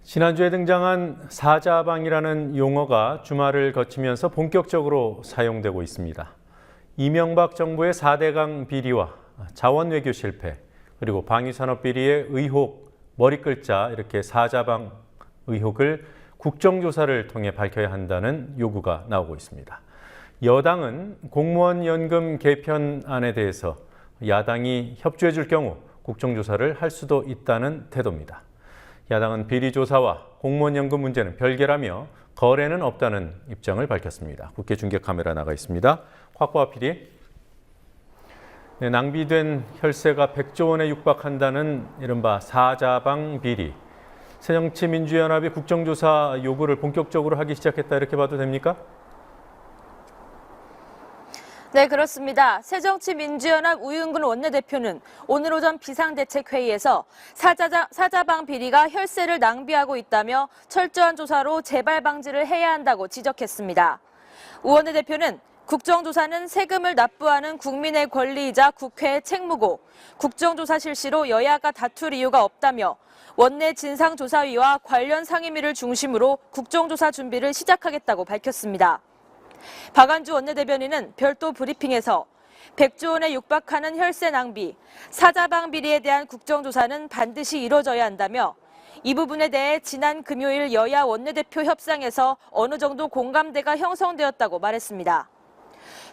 지난주에 등장한 사자방이라는 용어가 주말을 거치면서 본격적으로 사용되고 있습니다. 이명박 정부의 4대강 비리와 자원 외교 실패, 그리고 방위산업 비리의 의혹, 머리글자 이렇게 사자방 의혹을 국정조사를 통해 밝혀야 한다는 요구가 나오고 있습니다. 여당은 공무원 연금 개편안에 대해서 야당이 협조해 줄 경우 국정조사를 할 수도 있다는 태도입니다. 야당은 비리조사와 공무원연금 문제는 별개라며 거래는 없다는 입장을 밝혔습니다. 국회 중계 카메라 나가 있습니다. 곽보아 PD. 네, 낭비된 혈세가 100조 원에 육박한다는 이른바 사자방 비리. 새정치민주연합이 국정조사 요구를 본격적으로 하기 시작했다 이렇게 봐도 됩니까? 네, 그렇습니다. 새정치민주연합 우윤근 원내대표는 오늘 오전 비상대책회의에서 사자방 비리가 혈세를 낭비하고 있다며 철저한 조사로 재발 방지를 해야 한다고 지적했습니다. 우 원내대표는 국정조사는 세금을 납부하는 국민의 권리이자 국회의 책무고 국정조사 실시로 여야가 다툴 이유가 없다며 원내 진상조사위와 관련 상임위를 중심으로 국정조사 준비를 시작하겠다고 밝혔습니다. 박안주 원내대변인은 별도 브리핑에서 100조 원에 육박하는 혈세 낭비, 사자방 비리에 대한 국정조사는 반드시 이뤄져야 한다며 이 부분에 대해 지난 금요일 여야 원내대표 협상에서 어느 정도 공감대가 형성되었다고 말했습니다.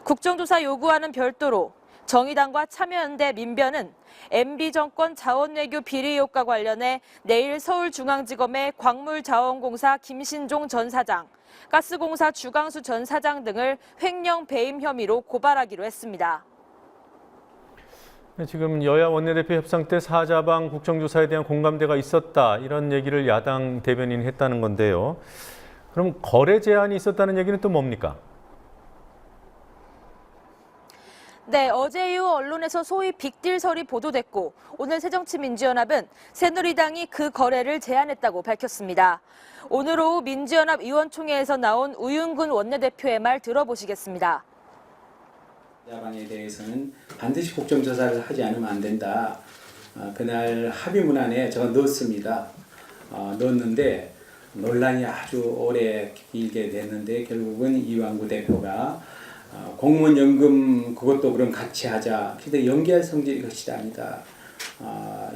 국정조사 요구와는 별도로 정의당과 참여연대 민변은 MB정권 자원외교 비리 의혹과 관련해 내일 서울중앙지검에 광물자원공사 김신종 전 사장, 가스공사 주광수 전 사장 등을 횡령 배임 혐의로 고발하기로 했습니다. 지금 여야 원내대표 협상 때 사자방 국정조사에 대한 공감대가 있었다 이런 얘기를 야당 대변인이 했다는 건데요. 그럼 거래 제한이 있었다는 얘기는 또 뭡니까? 네, 어제 이후 언론에서 소위 빅딜설이 보도됐고 오늘 새정치민주연합은 새누리당이 그 거래를 제안했다고 밝혔습니다. 오늘 오후 민주연합 의원총회에서 나온 우윤근 원내대표의 말 들어보시겠습니다. 사자방에 대해서는 반드시 국정조사를 하지 않으면 안 된다. 그날 합의문안에 제가 넣었습니다. 넣었는데 논란이 아주 오래 길게 됐는데 결국은 이완구 대표가 공무원 연금 그것도 그럼 같이 하자. 근데 연계할 성질이 것이 아니다.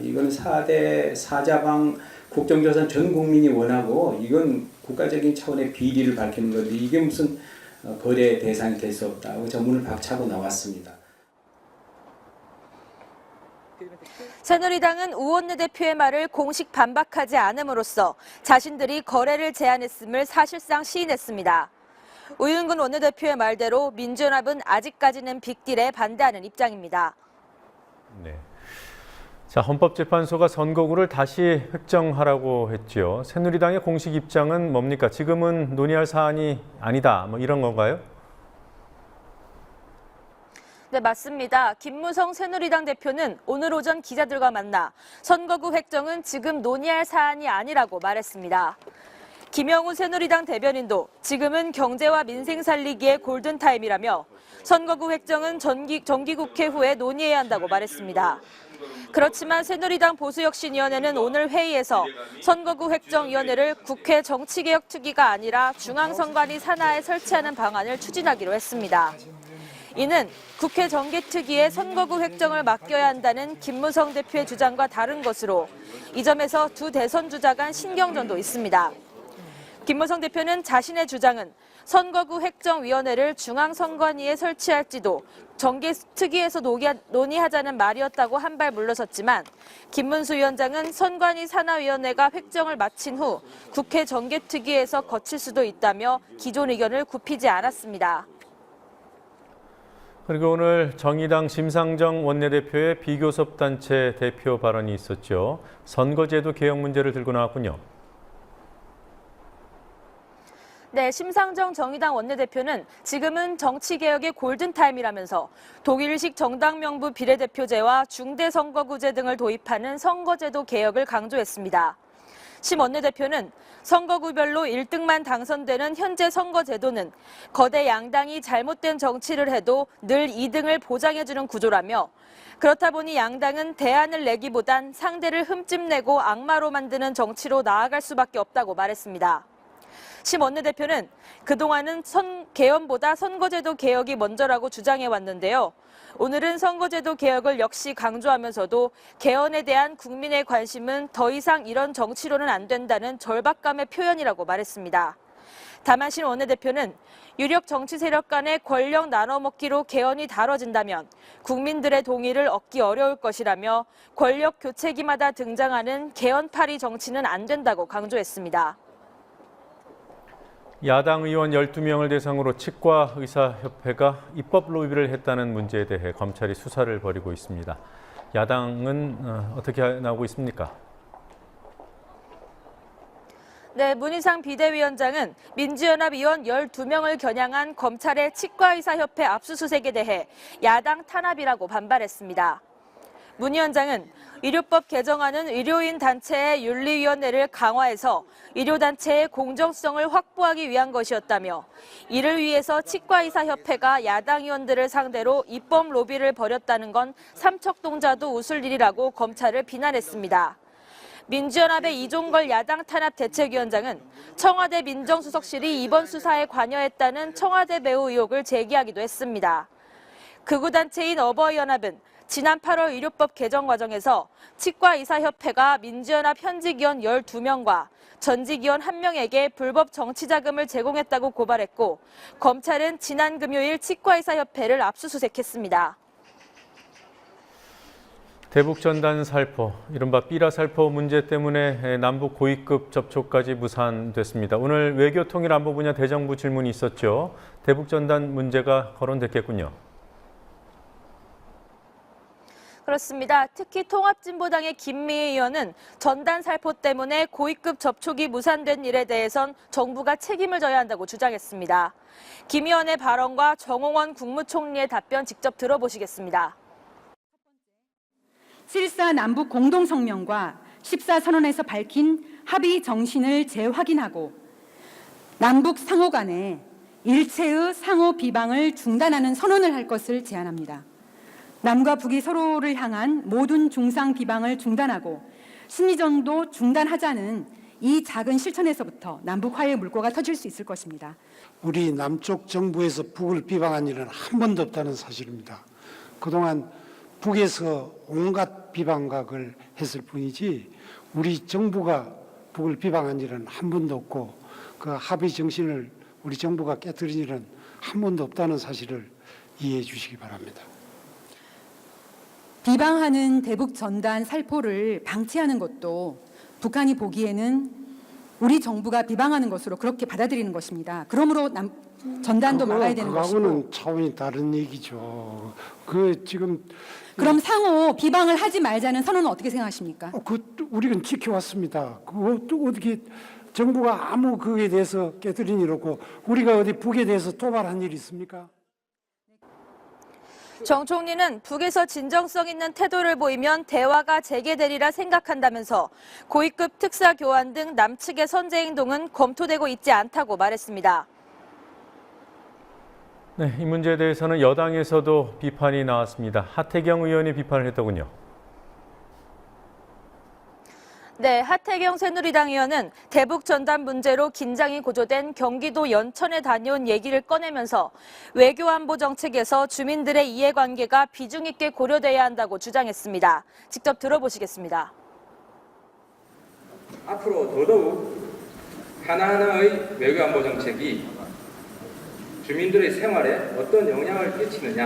이건 4대 사자방 국정조사는 전 국민이 원하고 이건 국가적인 차원의 비리를 밝히는 건데 이게 무슨 거래 대상이 될 수 없다고 전문을 박차고 나왔습니다. 새누리당은 우 원내대표의 말을 공식 반박하지 않음으로써 자신들이 거래를 제안했음을 사실상 시인했습니다. 우윤근 원내대표의 말대로 민주연합은 아직까지는 빅딜에 반대하는 입장입니다. 네. 자, 헌법재판소가 선거구를 다시 획정하라고 했죠. 새누리당의 공식 입장은 뭡니까? 지금은 논의할 사안이 아니다. 뭐 이런 건가요? 네, 맞습니다. 김무성 새누리당 대표는 오늘 오전 기자들과 만나 선거구 획정은 지금 논의할 사안이 아니라고 말했습니다. 김영우 새누리당 대변인도 지금은 경제와 민생 살리기의 골든타임이라며 선거구 획정은 정기국회 후에 논의해야 한다고 말했습니다. 그렇지만 새누리당 보수혁신위원회는 오늘 회의에서 선거구 획정위원회를 국회 정치개혁특위가 아니라 중앙선관위 산하에 설치하는 방안을 추진하기로 했습니다. 이는 국회 정개특위에 선거구 획정을 맡겨야 한다는 김무성 대표의 주장과 다른 것으로 이 점에서 두 대선 주자 간 신경전도 있습니다. 김무성 대표는 자신의 주장은 선거구 획정위원회를 중앙선관위에 설치할지도 정개특위에서 논의하자는 말이었다고 한 발 물러섰지만 김문수 위원장은 선관위 산하위원회가 획정을 마친 후 국회 정개특위에서 거칠 수도 있다며 기존 의견을 굽히지 않았습니다. 그리고 오늘 정의당 심상정 원내대표의 비교섭단체 대표 발언이 있었죠. 선거제도 개혁 문제를 들고 나왔군요. 네, 심상정 정의당 원내대표는 지금은 정치개혁의 골든타임이라면서 독일식 정당명부 비례대표제와 중대선거구제 등을 도입하는 선거제도 개혁을 강조했습니다. 심 원내대표는 선거구별로 1등만 당선되는 현재 선거제도는 거대 양당이 잘못된 정치를 해도 늘 2등을 보장해주는 구조라며 그렇다 보니 양당은 대안을 내기보단 상대를 흠집내고 악마로 만드는 정치로 나아갈 수밖에 없다고 말했습니다. 심 원내대표는 그동안은 개헌보다 선거제도 개혁이 먼저라고 주장해왔는데요. 오늘은 선거제도 개혁을 역시 강조하면서도 개헌에 대한 국민의 관심은 더 이상 이런 정치로는 안 된다는 절박감의 표현이라고 말했습니다. 다만 심 원내대표는 유력 정치 세력 간의 권력 나눠먹기로 개헌이 다뤄진다면 국민들의 동의를 얻기 어려울 것이라며 권력 교체기마다 등장하는 개헌파리 정치는 안 된다고 강조했습니다. 야당 의원 12명을 대상으로 치과의사협회가 입법 로비를 했다는 문제에 대해 검찰이 수사를 벌이고 있습니다. 야당은 어떻게 나오고 있습니까? 네, 문희상 비대위원장은 민주연합 의원 12명을 겨냥한 검찰의 치과의사협회 압수수색에 대해 야당 탄압이라고 반발했습니다. 문 위원장은 의료법 개정안은 의료인 단체의 윤리위원회를 강화해서 의료단체의 공정성을 확보하기 위한 것이었다며 이를 위해서 치과의사협회가 야당 의원들을 상대로 입법 로비를 벌였다는 건 삼척동자도 웃을 일이라고 검찰을 비난했습니다. 민주연합의 이종걸 야당 탄압 대책위원장은 청와대 민정수석실이 이번 수사에 관여했다는 청와대 배후 의혹을 제기하기도 했습니다. 극우단체인 어버이연합은 지난 8월 의료법 개정 과정에서 치과의사협회가 민주연합 현직 의원 12명과 전직 의원 1명에게 불법 정치자금을 제공했다고 고발했고 검찰은 지난 금요일 치과의사협회를 압수수색했습니다. 대북전단 살포, 이른바 삐라 살포 문제 때문에 남북 고위급 접촉까지 무산됐습니다. 오늘 외교통일안보 분야 대정부 질문이 있었죠. 대북전단 문제가 거론됐겠군요. 그렇습니다. 특히 통합진보당의 김미애 의원은 전단 살포 때문에 고위급 접촉이 무산된 일에 대해선 정부가 책임을 져야 한다고 주장했습니다. 김 의원의 발언과 정홍원 국무총리의 답변 직접 들어보시겠습니다. 7.4 남북 공동성명과 14선언에서 밝힌 합의 정신을 재확인하고 남북 상호 간에 일체의 상호 비방을 중단하는 선언을 할 것을 제안합니다. 남과 북이 서로를 향한 모든 중상 비방을 중단하고 심리전도 중단하자는 이 작은 실천에서부터 남북 화해의 물꼬가 터질 수 있을 것입니다. 우리 남쪽 정부에서 북을 비방한 일은 한 번도 없다는 사실입니다. 그동안 북에서 온갖 비방각을 했을 뿐이지 우리 정부가 북을 비방한 일은 한 번도 없고 그 합의 정신을 우리 정부가 깨뜨린 일은 한 번도 없다는 사실을 이해해 주시기 바랍니다. 비방하는 대북 전단 살포를 방치하는 것도 북한이 보기에는 우리 정부가 비방하는 것으로 그렇게 받아들이는 것입니다. 그러므로 전단도 막아야 되는 것이고. 그거는 차원이 다른 얘기죠. 그럼 상호 비방을 하지 말자는 선언은 어떻게 생각하십니까? 우리는 지켜왔습니다. 그것도 어떻게 정부가 아무 그에 대해서 깨뜨린 일 없고 우리가 어디 북에 대해서 도발한 일이 있습니까? 정 총리는 북에서 진정성 있는 태도를 보이면 대화가 재개되리라 생각한다면서 고위급 특사 교환 등 남측의 선제 행동은 검토되고 있지 않다고 말했습니다. 네, 이 문제에 대해서는 여당에서도 비판이 나왔습니다. 하태경 의원이 비판을 했더군요. 네, 하태경 새누리당 의원은 대북 전단 문제로 긴장이 고조된 경기도 연천에 다녀온 얘기를 꺼내면서 외교 안보 정책에서 주민들의 이해관계가 비중 있게 고려돼야 한다고 주장했습니다. 직접 들어보시겠습니다. 앞으로 더더욱 하나하나의 외교 안보 정책이 주민들의 생활에 어떤 영향을 끼치느냐에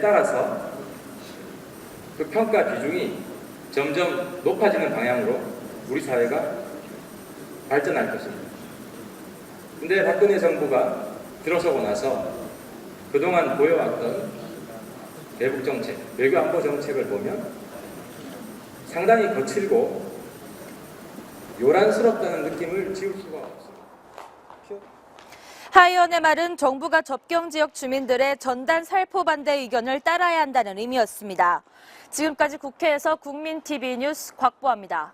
따라서 그 평가 비중이 점점 높아지는 방향으로 우리 사회가 발전할 것입니다. 그런데 박근혜 정부가 들어서고 나서 그동안 보여왔던 대북 정책, 외교 안보 정책을 보면 상당히 거칠고 요란스럽다는 느낌을 지울 수가 없습니다. 하 의원의 말은 정부가 접경 지역 주민들의 전단 살포 반대 의견을 따라야 한다는 의미였습니다. 지금까지 국회에서 국민TV 뉴스 곽보아입니다.